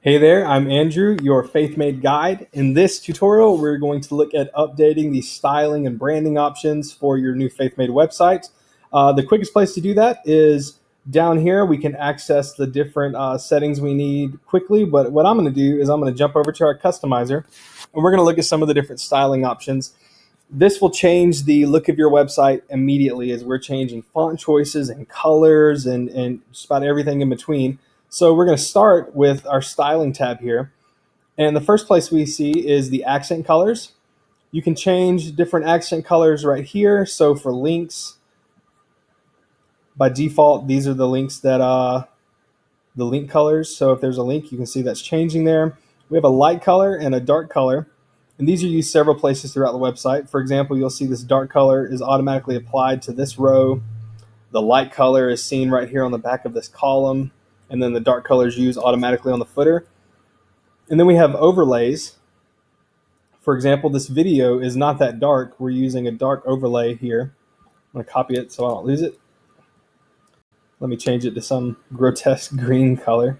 Hey there, I'm Andrew, your Faith Made Guide. In this tutorial, we're going to look at updating the styling and branding options for your new Faith Made website. The quickest place to do that is down here. We can access the different settings we need quickly, but what I'm going to do is I'm going to jump over to our customizer, and we're going to look at some of the different styling options. This will change the look of your website immediately as we're changing font choices and colors and just about everything in between. So we're going to start with our styling tab here. And the first place we see is the accent colors. You can change different accent colors right here. So for links, by default, these are the links that the link colors. So if there's a link, you can see that's changing there. We have a light color and a dark color. And these are used several places throughout the website. For example, you'll see this dark color is automatically applied to this row. The light color is seen right here on the back of this column. And then the dark color is used automatically on the footer. And then we have overlays. For example, this video is not that dark. We're using a dark overlay here. I'm going to copy it so I don't lose it. Let me change it to some grotesque green color.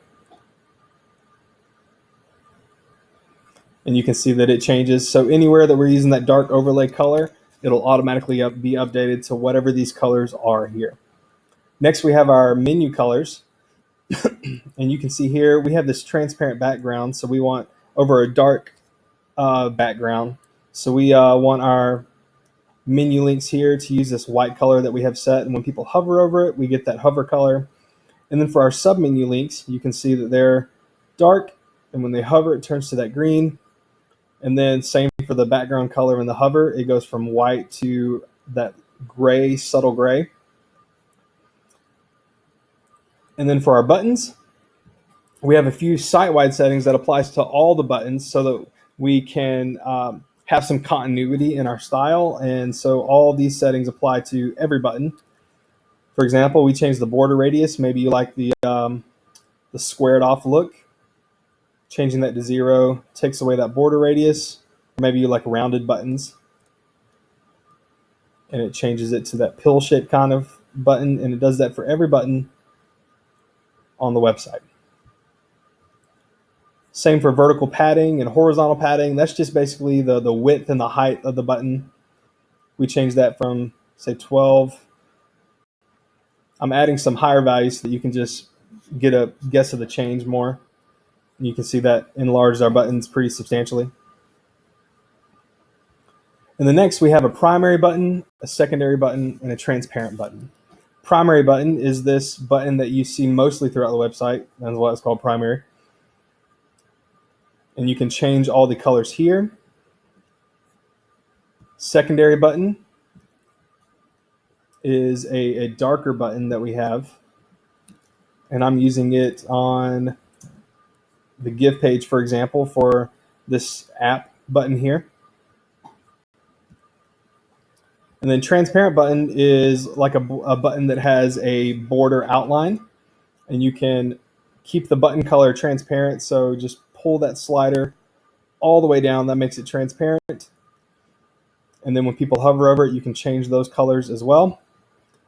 And you can see that it changes. So anywhere that we're using that dark overlay color, it'll automatically be updated to whatever these colors are here. Next, we have our menu colors. And you can see here, we have this transparent background. So we want over a dark background. So we want our menu links here to use this white color that we have set. And when people hover over it, we get that hover color. And then for our submenu links, you can see that they're dark. And when they hover, it turns to that green. And then same for the background color and the hover, it goes from white to that gray, subtle gray. And then for our buttons, we have a few site-wide settings that applies to all the buttons so that we can have some continuity in our style. And so all these settings apply to every button. For example, we changed the border radius. Maybe you like the squared off look. Changing that to 0 takes away that border radius. Maybe you like rounded buttons, and it changes it to that pill shape kind of button, and it does that for every button on the website. Same for vertical padding and horizontal padding. That's just basically the width and the height of the button. We change that from, say, 12. I'm adding some higher values so that you can just get a guess of the change more. You can see that enlarges our buttons pretty substantially. And the next, we have a primary button, a secondary button, and a transparent button. Primary button is this button that you see mostly throughout the website. That's why it's called primary. And you can change all the colors here. Secondary button is a darker button that we have. And I'm using it on the give page, for example, for this app button here. And then transparent button is like a button that has a border outline, and you can keep the button color transparent. So just pull that slider all the way down. That makes it transparent. And then when people hover over it, you can change those colors as well.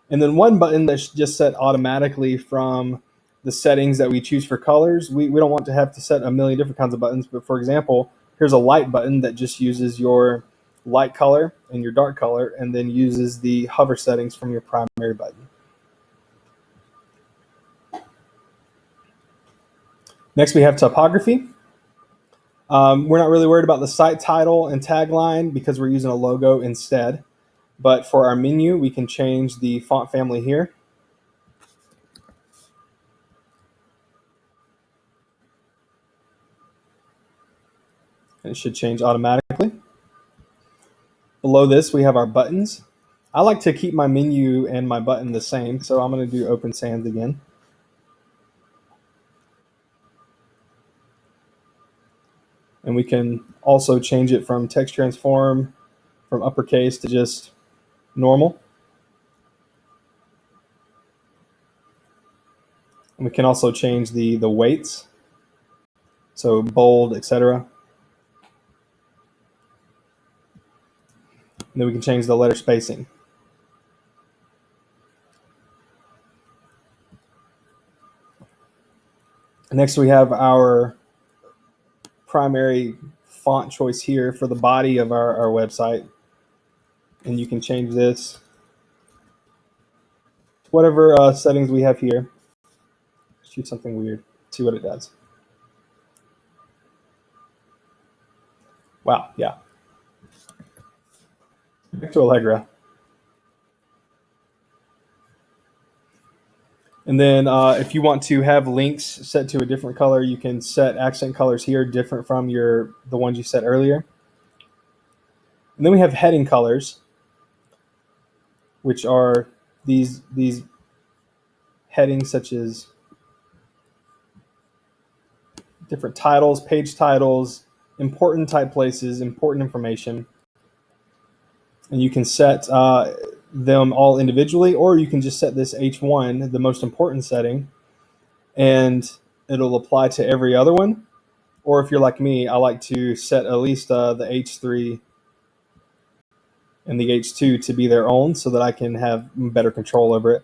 And then one button that's just set automatically from the settings that we choose for colors. We don't want to have to set a million different kinds of buttons. But for example, here's a light button that just uses your light color and your dark color, and then uses the hover settings from your primary button. Next, we have typography. We're not really worried about the site title and tagline because we're using a logo instead. But for our menu, we can change the font family here. And it should change automatically. Below this, we have our buttons. I like to keep my menu and my button the same, so I'm going to do Open Sans again. And we can also change it from text transform from uppercase to just normal. And we can also change the weights, so bold, etc. And then we can change the letter spacing. Next, we have our primary font choice here for the body of our website. And you can change this to whatever settings we have here. Shoot something weird, see what it does. Wow, yeah. Back to Allegra. And then if you want to have links set to a different color, you can set accent colors here different from the ones you set earlier. And then we have heading colors, which are these headings such as different titles, page titles, important type places, important information. And you can set them all individually, or you can just set this H1, the most important setting, and it'll apply to every other one. Or if you're like me, I like to set at least the H3 and the H2 to be their own so that I can have better control over it.